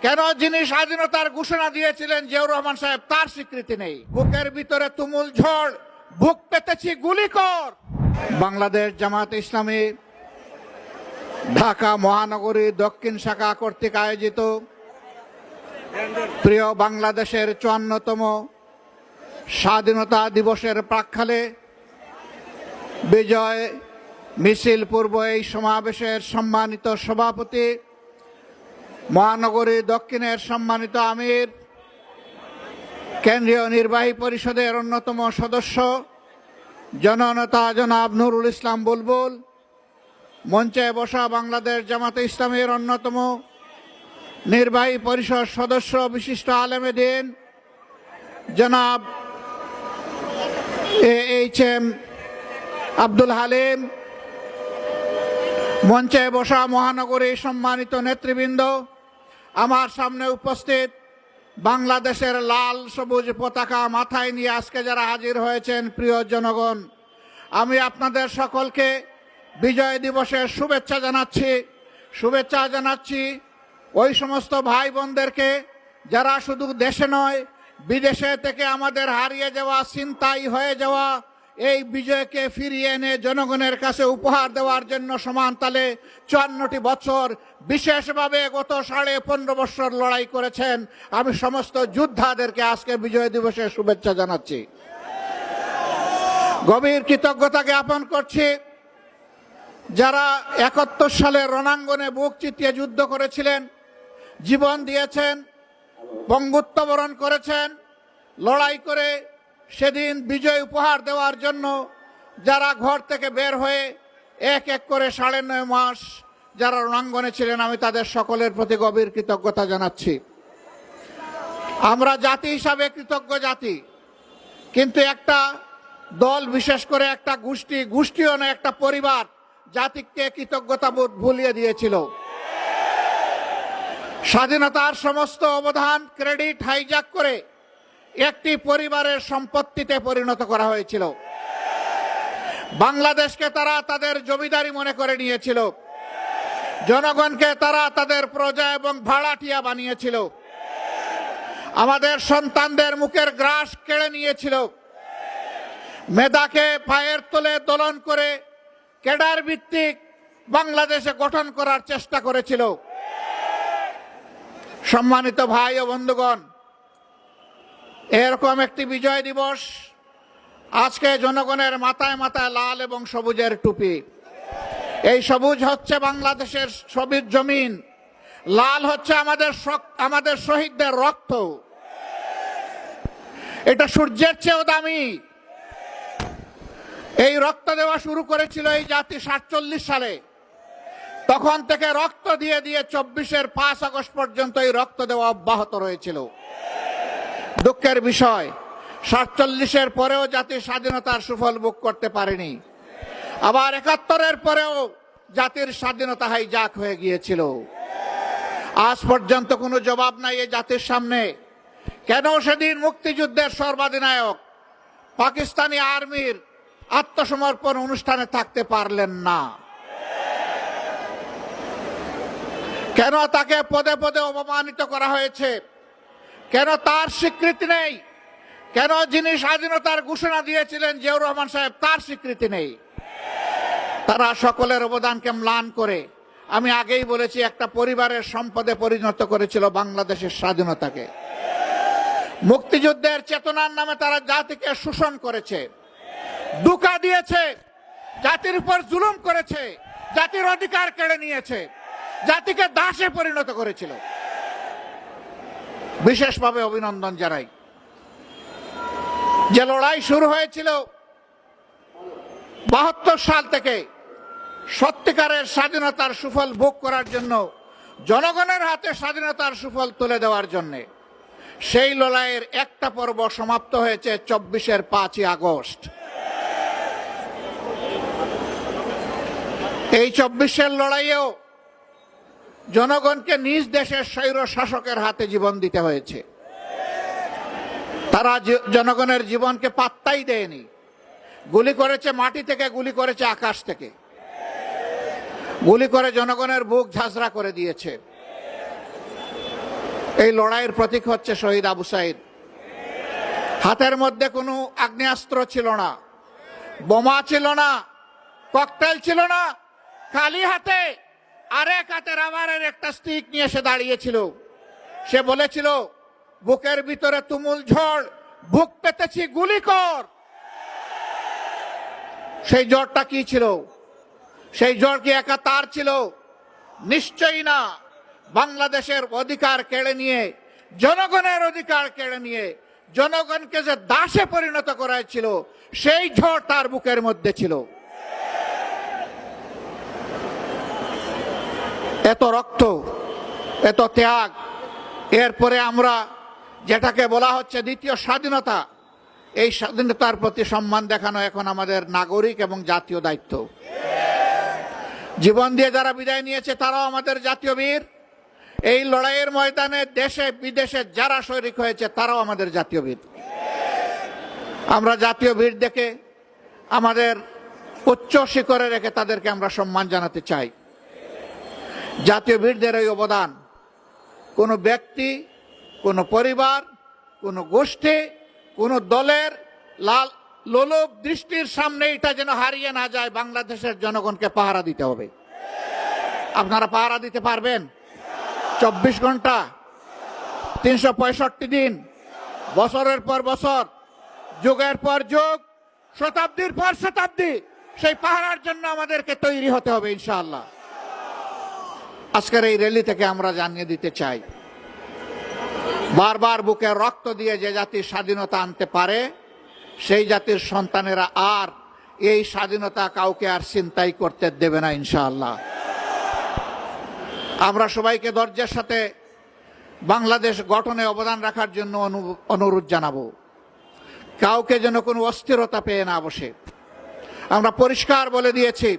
কেন যিনি স্বাধীনতার ঘোষণা দিয়েছিলেন জিয়াউর রহমান সাহেব তার স্বীকৃতি নেই? বুকের ভিতরে তুমুল ঝড়, বুক পেতেছি গুলি কর। বাংলাদেশ জামাত ইসলামী ঢাকা মহানগরী দক্ষিণ শাখা কর্তৃক আয়োজিত প্রিয় বাংলাদেশের ৫৪তম স্বাধীনতা দিবসের প্রাক্কালে বিজয় মিছিল পূর্ব এই সমাবেশের সম্মানিত সভাপতি, মহানগরী দক্ষিণের সম্মানিত আমির, কেন্দ্রীয় নির্বাহী পরিষদের অন্যতম সদস্য জননেতা জনাব নুরুল ইসলাম বুলবুল, মঞ্চে বসা বাংলাদেশ জামাতে ইসলামীর অন্যতম নির্বাহী পরিষদ সদস্য বিশিষ্ট আলেমে দ্বীন জনাব AHM আব্দুল হালিম, মঞ্চে বসা মহানগরী সম্মানিত নেতৃবৃন্দ, আমার সামনে উপস্থিত বাংলাদেশের লাল সবুজ পতাকা মাথায় নিয়ে আজকে যারা হাজির হয়েছেন প্রিয় জনগণ, আমি আপনাদের সকলকে বিজয় দিবসের শুভেচ্ছা জানাচ্ছি ওই সমস্ত ভাই বোনদেরকে যারা শুধু দেশে নয় বিদেশে থেকে আমাদের হারিয়ে যাওয়া, ছিনতাই হয়ে যাওয়া এই বিজয়কে ফিরিয়ে এনে জনগণের কাছে উপহার দেওয়ার জন্য সমান তালে ৫৪টি বছর বিশেষভাবে গত ১৫.৫ বছর লড়াই করেছেন। আমি সমস্ত যোদ্ধাদেরকে আজকে বিজয় দিবসের শুভেচ্ছা জানাচ্ছি, গভীর কৃতজ্ঞতা জ্ঞাপন করছি যারা ৭১ সালে রণাঙ্গনে বুক চিতিয়ে যুদ্ধ করেছিলেন, জীবন দিয়েছেন, পঙ্গুত্ব বরণ করেছেন, লড়াই করে সেদিন বিজয় উপহার দেওয়ার জন্য যারা ঘর থেকে বের হয়ে এক এক করে ৯.৫ মাস যারা রণাঙ্গনে ছিলেন, আমি তাদের সকলের প্রতি গভীর কৃতজ্ঞতা জানাচ্ছি। আমরা জাতি হিসাবে কৃতজ্ঞ জাতি, কিন্তু একটা দল, বিশেষ করে একটা গোষ্ঠীও না, একটা পরিবার জাতিকে কৃতজ্ঞতা বোধ ভুলিয়ে দিয়েছিল। স্বাধীনতার সমস্ত অবদান, ক্রেডিট হাইজ্যাক করে একটি পরিবারের সম্পত্তিতে পরিণত করা হয়েছিল। বাংলাদেশকে তারা তাদের জমিদারি মনে করে নিয়েছিল, জনগণকে তারা তাদের প্রজা এবং ভাড়াটিয়া বানিয়েছিল, আমাদের সন্তানদের মুখের গ্রাস কেড়ে নিয়েছিল, মেধাকে পায়ের তলে দোলন করে ক্যাডার ভিত্তিক বাংলাদেশে গঠন করার চেষ্টা করেছিল। সম্মানিত ভাই ও বন্ধুগণ, এরকম একটি বিজয় দিবস আজকে জনগণের মাথায় মাথায় লাল এবং সবুজের টুপি। এই সবুজ হচ্ছে বাংলাদেশের সবুজ জমিন, লাল হচ্ছে আমাদের শহীদদের রক্ত। এটা সূর্যের চেয়েও দামি। এই রক্ত দেওয়া শুরু করেছিল এই জাতি ৪৭ সালে। তখন থেকে রক্ত দিয়ে দিয়ে ২৪-এর ৫ আগস্ট পর্যন্ত এই রক্ত দেওয়া অব্যাহত রয়েছিল। দুঃখের বিষয়, ৪৭-এর পরেও জাতি স্বাধীনতার সুফল ভোগ করতে পারেনি। আবার ৭১-এর পরেও জাতির স্বাধীনতা হাইজ্যাক হয়ে গিয়েছিল। আজ পর্যন্ত কোনো জবাব নাই এই জাতির সামনে। কেন সেদিন মুক্তিযুদ্ধের সর্বাধিনায়ক পাকিস্তানি আর্মির আত্মসমর্পণ অনুষ্ঠানে থাকতে পারলেন না? কেন তাকে পদে পদে অপমানিত করা হয়েছে? কেন তার স্বীকৃতি নেই? কেন যিনি স্বাধীনতার ঘোষণা দিয়েছিলেন জিয়াউর রহমান সাহেব তার স্বীকৃতি নেই? তারা সকলের অবদানকে ম্লান করে, আমি আগেই বলেছি, একটা পরিবারের সম্পদে পরিণত করেছিল বাংলাদেশের স্বাধীনতাকে। মুক্তিযুদ্ধের চেতনার নামে তারা জাতিকে শোষণ করেছে, ধোঁকা দিয়েছে, জাতির উপর জুলুম করেছে, জাতির অধিকার কেড়ে নিয়েছে, জাতিকে দাসে পরিণত করেছিল। বিশেষভাবে অভিনন্দন জানাই যে লড়াই শুরু হয়েছিল ৭২ সাল থেকে সত্যিকারের স্বাধীনতার সুফল ভোগ করার জন্য, জনগণের হাতে স্বাধীনতার সুফল তুলে দেওয়ার জন্য। সেই লড়াইয়ের একটা পর্ব সমাপ্ত হয়েছে ২৪-এর ৫ই আগস্ট। এই ২৪-এর লড়াইয়েও জনগণকে নিজ দেশের স্বৈর শাসকের হাতে জীবন দিতে হয়েছে। তারা জনগণের জীবনকে পাত্তাই দেয়নি। গুলি করেছে মাটি থেকে, গুলি করেছে আকাশ থেকে, গুলি করে জনগণের বুক ঝাঁঝরা করে দিয়েছে। এই লড়াইয়ের প্রতীক হচ্ছে শহীদ আবু সাইদ। হাতের মধ্যে কোনো আগ্নেয়াস্ত্র ছিল না, বোমা ছিল না, ককটেল ছিল না, খালি হাতে আরেক হাতে রাবারের একটা স্টিক নিয়ে সে দাঁড়িয়েছিল। সে বলেছিল, বুকের ভিতরে তুমুল ঝড়, বুক পেতেছি, গুলি কর। সেই জ্বরটা কি ছিল? সেই জ্বর কি একা তার ছিল? নিশ্চয়ই না। বাংলাদেশের অধিকার কেড়ে নিয়ে, জনগণের অধিকার কেড়ে নিয়ে জনগণকে যে দাসে পরিণত করেছিল, সেই ঝড় তার বুকের মধ্যে ছিল। এত রক্ত, এত ত্যাগ, এরপরে আমরা যেটাকে বলা হচ্ছে দ্বিতীয় স্বাধীনতা, এই স্বাধীনতার প্রতি সম্মান দেখানো এখন আমাদের নাগরিক এবং জাতীয় দায়িত্ব। জীবন দিয়ে যারা বিদায় নিয়েছে তারাও আমাদের জাতীয় বীর। এই লড়াইয়ের ময়দানে দেশে বিদেশে যারা শরিক হয়েছে তারাও আমাদের জাতীয় বীর। আমরা জাতীয় বীর দেখে আমাদের উচ্চ শিখরে রেখে তাদেরকে আমরা সম্মান জানাতে চাই। জাতীয় বীরদের এই অবদান কোনো ব্যক্তি, কোনো পরিবার, কোনো গোষ্ঠী, কোনো দলের লাল লোলুপ দৃষ্টির সামনে এটা যেন হারিয়ে না যায়। বাংলাদেশের জনগণকে পাহারা দিতে হবে। আপনারা পাহারা দিতে পারবেন? 24 ঘন্টা, 365 দিন, বছরের পর বছর, যুগের পর যুগ, শতাব্দীর পর শতাব্দী সেই পাহারার জন্য আমাদেরকে তৈরি হতে হবে ইনশাআল্লাহ। আজকের এই র্যালি থেকে আমরা জানিয়ে দিতে চাই, বারবার বুকে রক্ত দিয়ে যে জাতির স্বাধীনতা আনতে পারে, সেই জাতির সন্তানেরা আর এই স্বাধীনতা কাউকে আর ছিনতাই করতে দেবে না ইনশাআল্লাহ। আমরা সবাইকে ধৈর্যের সাথে বাংলাদেশ গঠনে অবদান রাখার জন্য অনুরোধ জানাবো। কাউকে যেন কোনো অস্থিরতা পেয়ে না বসে। আমরা পরিষ্কার বলে দিয়েছি,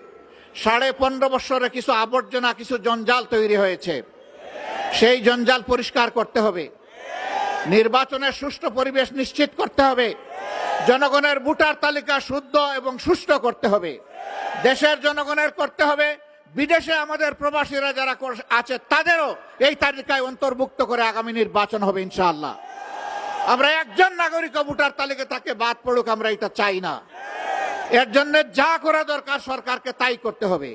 15.5 বছরে কিছু আবর্জনা, কিছু জঞ্জাল তৈরি হয়েছে, সেই জঞ্জাল পরিষ্কার করতে হবে। নির্বাচনের সুষ্ঠু পরিবেশ নিশ্চিত করতে হবে। জনগণের ভোটার তালিকা শুদ্ধ এবং সুষ্ঠু করতে হবে। দেশের জনগণের করতে হবে, বিদেশে আমাদের প্রবাসীরা যারা আছে তাদেরও এই তালিকায় অন্তর্ভুক্ত করে আগামী নির্বাচন হবে ইনশাআল্লাহ। আমরা একজন নাগরিক ভোটার তালিকা তাকে বাদ পড়ুক, আমরা এটা চাই না। এর জন্য যা করা দরকার সরকারকে তাই করতে হবে।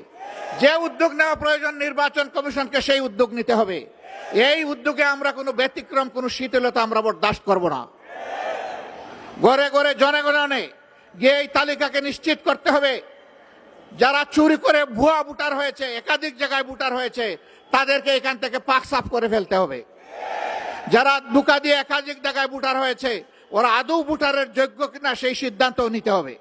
যে উদ্যোগ নেওয়া প্রয়োজন নির্বাচন কমিশনকে সেই উদ্যোগ নিতে হবে। এই উদ্যোগে আমরা কোনো ব্যতিক্রম, কোনো শিথিলতা আমরা বরদাস্ত করব না। ঘরে ঘরে জনগণে গিয়ে এই তালিকাকে নিশ্চিত করতে হবে। যারা চুরি করে ভুয়া ভোটার হয়েছে, একাধিক জায়গায় ভোটার হয়েছে, তাদেরকে এখান থেকে পাক সাফ করে ফেলতে হবে। যারা ধোঁকা দিয়ে একাধিক জায়গায় ভোটার হয়েছে, ওরা আদৌ ভোটারের যোগ্য কিনা সেই সিদ্ধান্ত নিতে হবে।